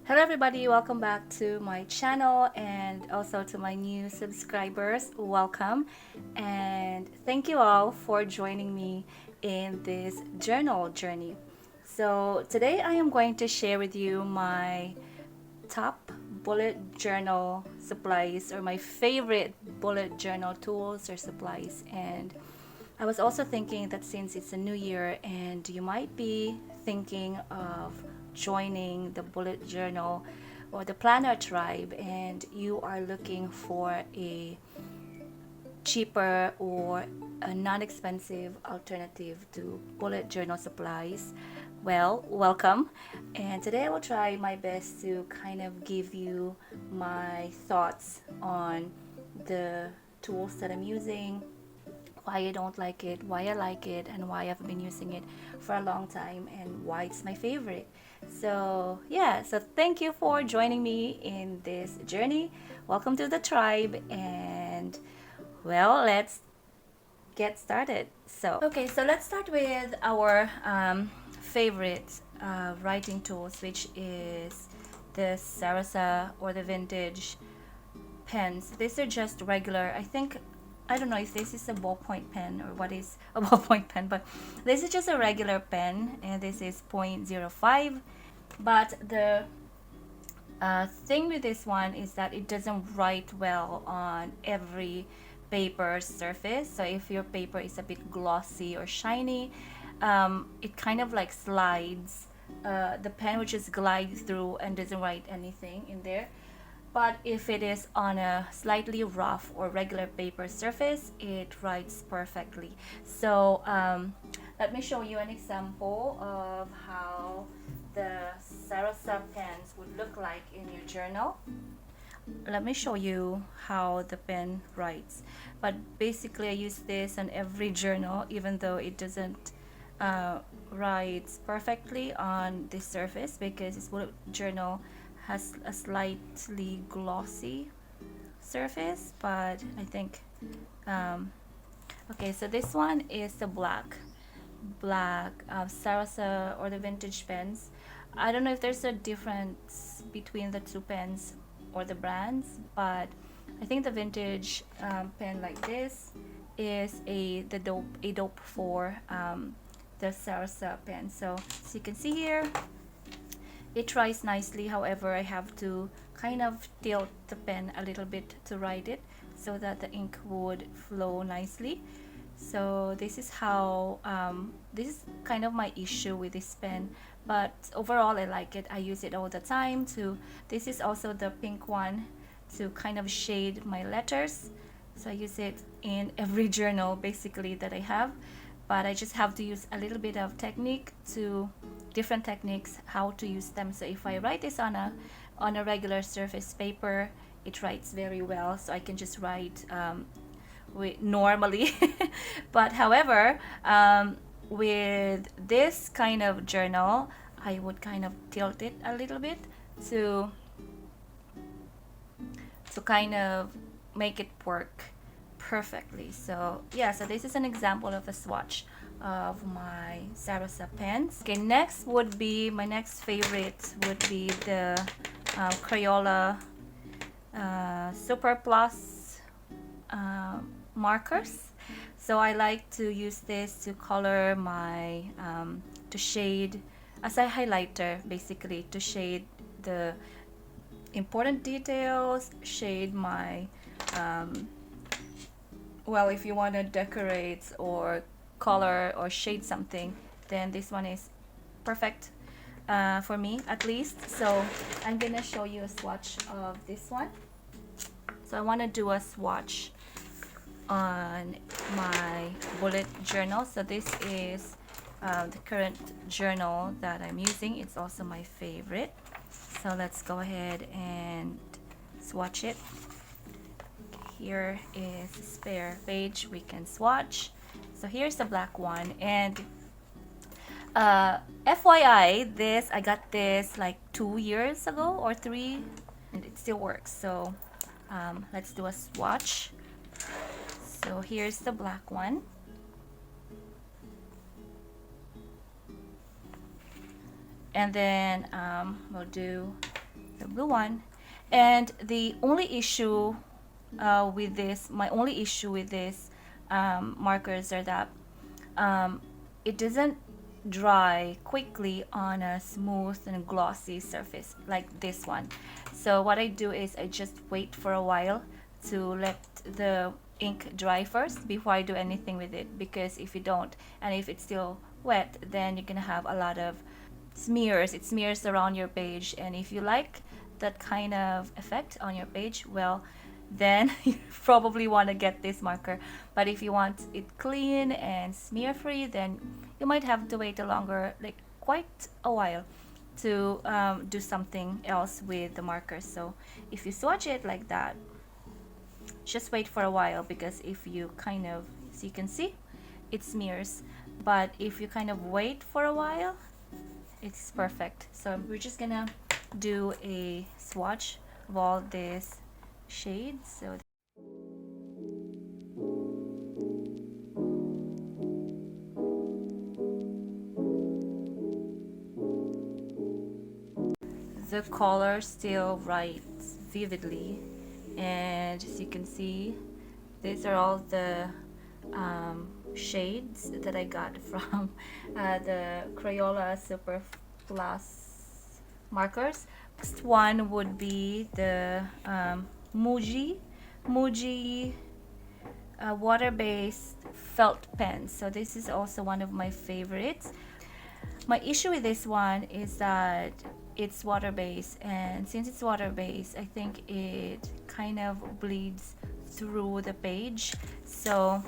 Hello everybody, welcome back to my channel and also to my new subscribers. Welcome and thank you all for joining me in this journal journey. So today I am going to share with you my top bullet journal supplies, or my favorite bullet journal tools or supplies. And I was also thinking that since it's a new year and you might be thinking of joining the bullet journal or the planner tribe, and you are looking for a cheaper or a non-expensive alternative to bullet journal supplies, well, welcome. And today I will try my best to kind of give you my thoughts on the tools that I'm using, why I don't like it, why I like it, and why I've been using it for a long time, and why it's my favorite. So yeah, so thank you for joining me in this journey. Welcome to the tribe, and well, let's get started. So okay, so let's start with our favorite writing tools, which is the Sarasa or the vintage pens. These are just regular, I don't know if this is a ballpoint pen or what is a ballpoint pen, but this is just a regular pen, and this is 0.05. But the thing with this one is that it doesn't write well on every paper surface. So if your paper is a bit glossy or shiny, it kind of like slides. The pen will just glide through and doesn't write anything in there. But if it is on a slightly rough or regular paper surface, it writes perfectly. So let me show you an example of how the Sarasa pens would look like in your journal. Let me show you how the pen writes. But basically I use this on every journal, even though it doesn't write perfectly on this surface, because this bullet journal has a slightly glossy surface. But I think okay, so this one is the black Sarasa or the vintage pens. I don't know if there's a difference between the two pens or the brands, but I think the vintage pen like this is a dope for the Sarasa pen. So as you can see here, it writes nicely. However, I have to kind of tilt the pen a little bit to write it so that the ink would flow nicely. So this is how this is kind of my issue with this pen, but overall I like it. I use it all the time to, this is also the pink one, to kind of shade my letters. So I use it in every journal basically that I have, but I just have to use a little bit of different techniques how to use them. So if I write this on a regular surface paper, it writes very well, so I can just write normally. But however, with this kind of journal, I would kind of tilt it a little bit to kind of make it work perfectly. So yeah, so this is an example of a swatch of my Sarasa pens. Okay, next would be, my next favorite would be the Crayola Super Plus markers. So I like to use this to color my to shade as a highlighter, basically to shade the important details, shade my well, if you want to decorate or color or shade something, then this one is perfect for me at least. So I'm gonna show you a swatch of this one. So I want to do a swatch on my bullet journal. So this is the current journal that I'm using. It's also my favorite. So let's go ahead and swatch it. Here is a spare page we can swatch. So here's the black one, and FYI, I got this like 2 years ago or 3, and it still works. So let's do a swatch. So here's the black one, and then we'll do the blue one. And the only issue with this, my only issue with this markers are that it doesn't dry quickly on a smooth and glossy surface like this one. So what I do is I just wait for a while to let the ink dry first before I do anything with it, because if you don't, and if it's still wet, then you're gonna have a lot of smears. It smears around your page, and if you like that kind of effect on your page, well, then you probably want to get this marker. But if you want it clean and smear free, then you might have to wait a longer, like quite a while, to do something else with the marker. So if you swatch it like that, just wait for a while, because if you kind of, so you can see it smears, but if you kind of wait for a while, it's perfect. So we're just gonna do a swatch of all these shades. So the color still writes vividly, and as you can see, these are all the shades that I got from the Crayola Super Plus markers. Next one would be the Muji water-based felt pens. So this is also one of my favorites. My issue with this one is that it's water-based, and since it's water-based, I think it kind of bleeds through the page. So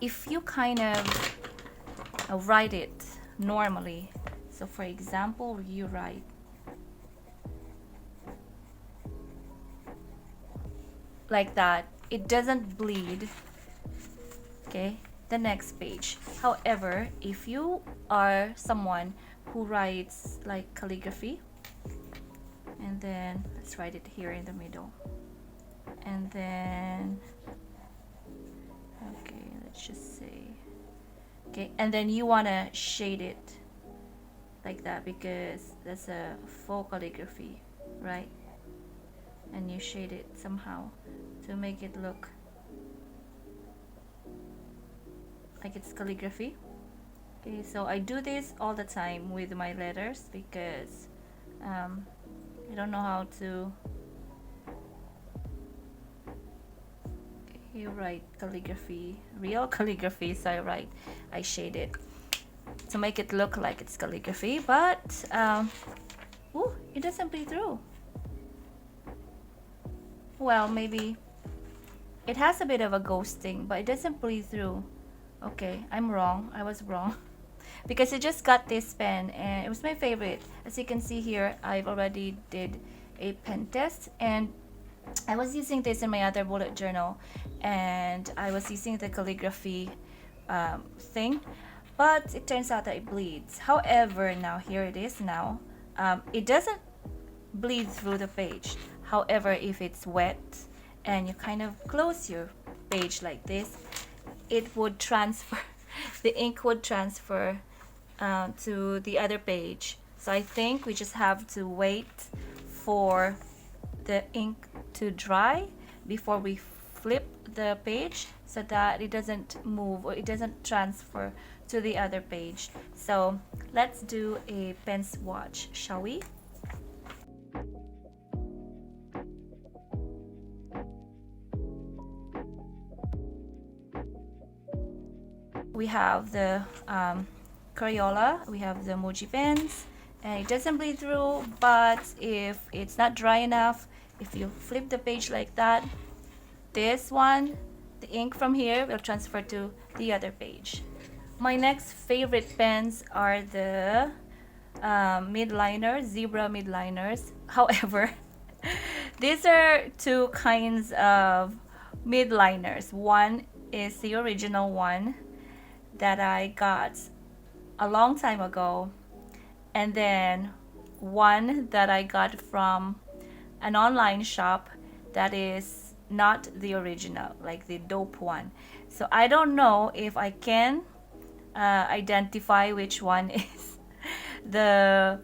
if you kind of write it normally, so for example, you write like that, it doesn't bleed, okay, the next page. However, if you are someone who writes like calligraphy, and then let's write it here in the middle, and then okay, let's just say, okay, and then you want to shade it like that, because that's a faux calligraphy, right? And you shade it somehow to make it look like it's calligraphy. Okay, so I do this all the time with my letters, because I don't know how to write calligraphy, real calligraphy, so I shade it to make it look like it's calligraphy, but ooh, it doesn't bleed through. Well, maybe it has a bit of a ghosting, but it doesn't bleed through. Okay, I'm wrong. I was wrong. Because I just got this pen and it was my favorite. As you can see here, I've already did a pen test, and I was using this in my other bullet journal, and I was using the calligraphy thing, but it turns out that it bleeds. However, now here it is now. It doesn't bleed through the page. However, if it's wet and you kind of close your page like this, it would transfer, the ink would transfer to the other page. So I think we just have to wait for the ink to dry before we flip the page, so that it doesn't move or it doesn't transfer to the other page. So let's do a pen swatch, shall we? We have the Crayola, we have the Muji pens, and it doesn't bleed through, but if it's not dry enough, if you flip the page like that, this one, the ink from here will transfer to the other page. My next favorite pens are the midliners, zebra midliners. However, these are two kinds of midliners. One is the original one that I got a long time ago, and then one that I got from an online shop that is not the original, like the dope one. So I don't know if I can identify which one is the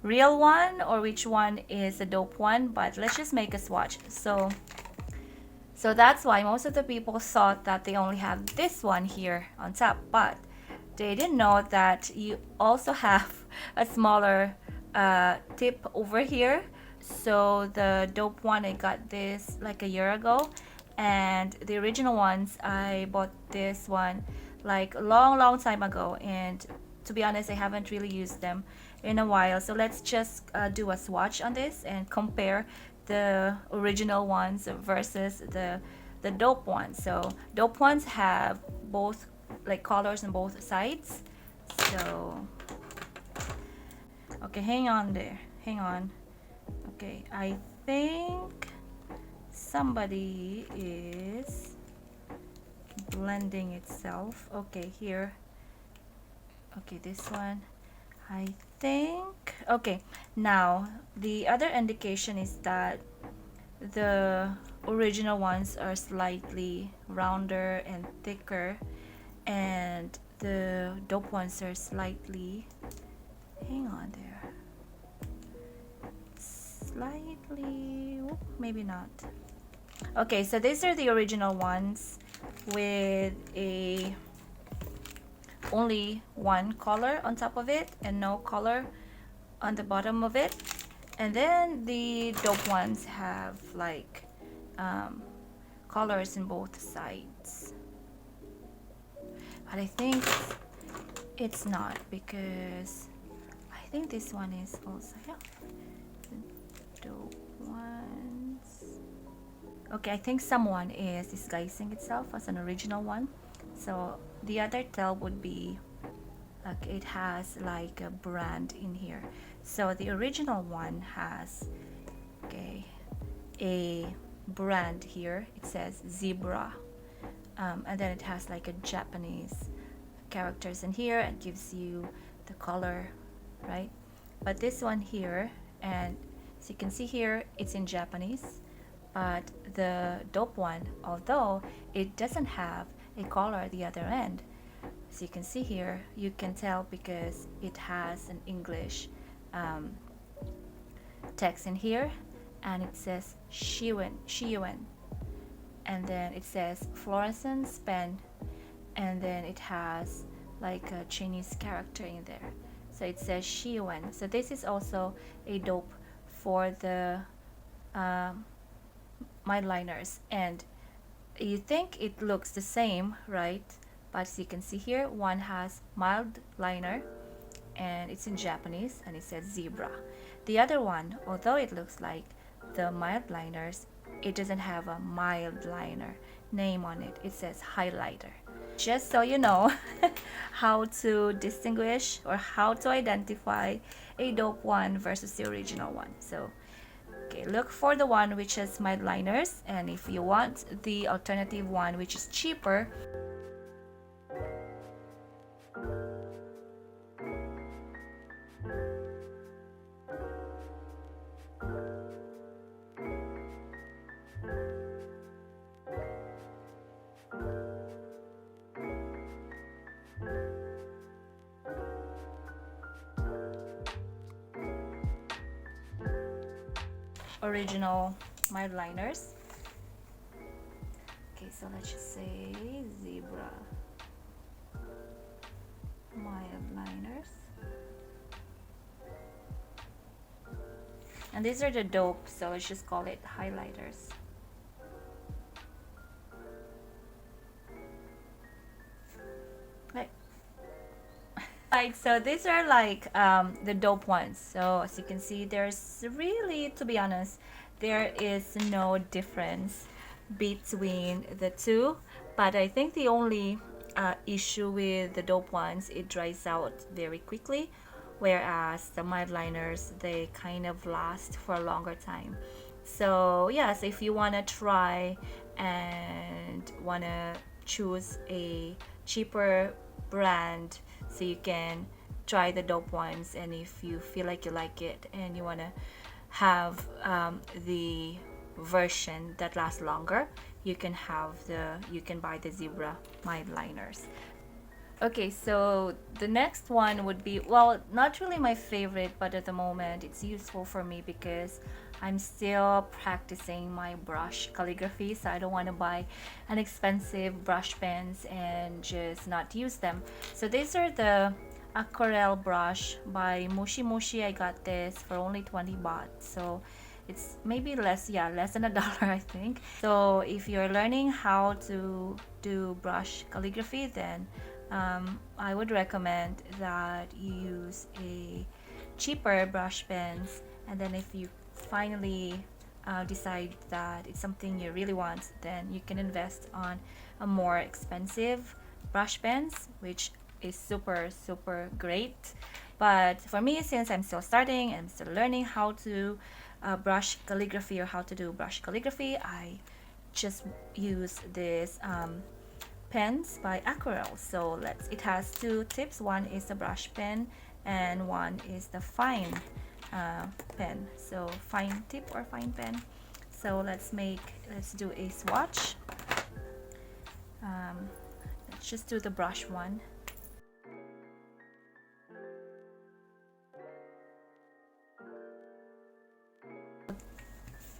real one or which one is a dope one, but let's just make a swatch. So that's why most of the people thought that they only have this one here on top, but they didn't know that you also have a smaller tip over here. So the dope one, I got this like a year ago, and the original ones, I bought this one like a long time ago, and to be honest, I haven't really used them in a while. So let's just do a swatch on this and compare the original ones versus the dope ones. So dope ones have both like colors on both sides. So okay, hang on there, hang on. Okay, I think somebody is blending itself. Okay, here. Okay, this one, I think. Okay, now the other indication is that the original ones are slightly rounder and thicker, and the dope ones are slightly, hang on there, slightly, maybe not. Okay, so these are the original ones with a only one color on top of it and no color on the bottom of it. And then the dope ones have like colors in both sides, but I think it's not, because I think this one is also, yeah, the dope ones. Okay, I think someone is disguising itself as an original one. So the other tell would be like it has like a brand in here. So the original one has, okay, a brand here. It says zebra, and then it has like a Japanese characters in here and gives you the color, right? But this one here, and as you can see here, it's in Japanese. But the dope one, although it doesn't have a color at the other end, as you can see here, you can tell because it has an English text in here, and it says Shiyuan, and then it says fluorescence pen, and then it has like a Chinese character in there, so it says Shiyuan. So this is also a dope for the mild liners, and you think it looks the same, right? But as you can see here, one has mild liner and it's in Japanese and it says zebra. The other one, although it looks like the mild liners, it doesn't have a mild liner name on it. It says highlighter. Just so you know how to distinguish or how to identify a dope one versus the original one. So okay, look for the one which has mild liners, and if you want the alternative one which is cheaper, original mild liners. Okay, so let's just say zebra mild liners, and these are the dope, so let's just call it highlighters. Right, so these are like the dope ones. So as you can see, there's really, to be honest, there is no difference between the two, but I think the only issue with the dope ones, it dries out very quickly, whereas the mild liners, they kind of last for a longer time. So yes, if you want to try and want to choose a cheaper brand, so you can try the dope ones, and if you feel like you like it and you want to have the version that lasts longer, you can buy the zebra mild liners. Okay, so the next one would be, well, not really my favorite, but at the moment it's useful for me because I'm still practicing my brush calligraphy, so I don't want to buy an expensive brush pens and just not use them. So these are the Aquarelle brush by Moshimoshi. I got this for only 20 baht. So it's maybe less, yeah, less than a dollar, I think. So if you're learning how to do brush calligraphy, then I would recommend that you use a cheaper brush pens, and then if you finally decide that it's something you really want, then you can invest on a more expensive brush pens, which is super great. But for me, since I'm still starting and I'm still learning how to brush calligraphy or how to do brush calligraphy, I just use this pens by Aquarelle. So it has two tips. One is the brush pen and one is the fine pen. So fine tip or fine pen. So let's do a swatch. Let's just do the brush one.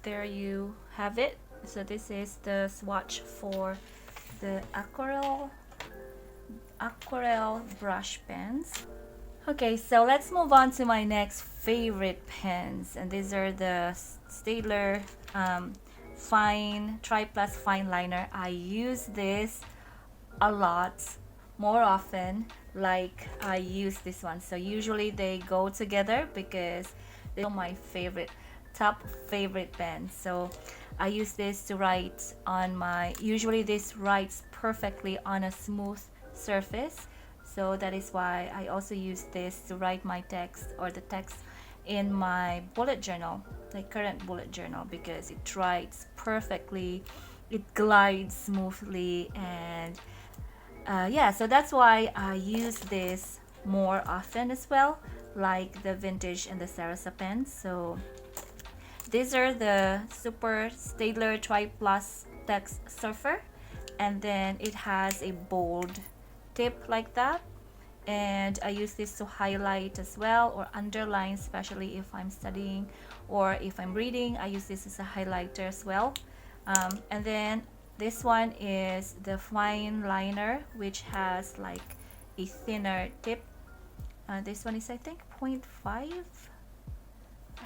There you have it. So this is the swatch for the Aquarelle brush pens. Okay, so let's move on to my next favorite pens, and these are the Staedtler fine tri-plus fine liner. I use this a lot more often, like I use this one. So usually they go together because they're my top favorite pens. So I use this to write on usually this writes perfectly on a smooth surface. So that is why I also use this to write my text or the text in my bullet journal, my current bullet journal, because it writes perfectly, it glides smoothly, and yeah, so that's why I use this more often as well, like the vintage and the Sarasa pens. So these are the Super Staedtler Tri Plus Text Surfer, and then it has a bold tip like that, and I use this to highlight as well or underline, especially if I'm studying or if I'm reading. I use this as a highlighter as well. And then this one is the fine liner, which has like a thinner tip. This one is, I think, 0.5.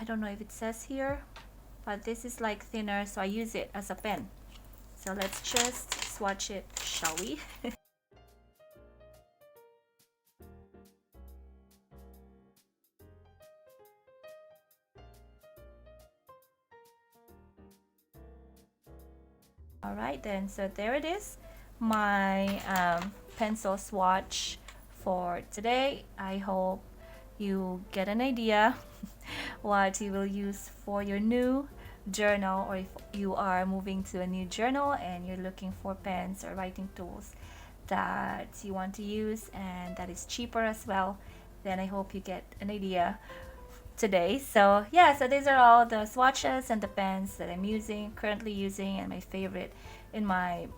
I don't know if it says here, but this is like thinner, so I use it as a pen. So let's just swatch it, shall we? Alright then, so there it is, my pencil swatch for today. I hope you get an idea what you will use for your new journal, or if you are moving to a new journal and you're looking for pens or writing tools that you want to use and that is cheaper as well, then I hope you get an idea today. So yeah, so these are all the swatches and the pens that I'm currently using, and my favorite in my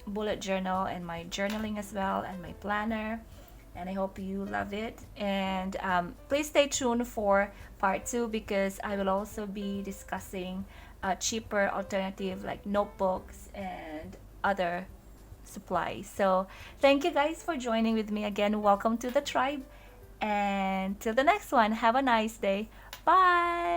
bullet journal and my journaling as well, and my planner. And I hope you love it, and please stay tuned for part 2, because I will also be discussing a cheaper alternative like notebooks and other supplies. So thank you guys for joining with me again. Welcome to the tribe, and till the next one, have a nice day. Bye.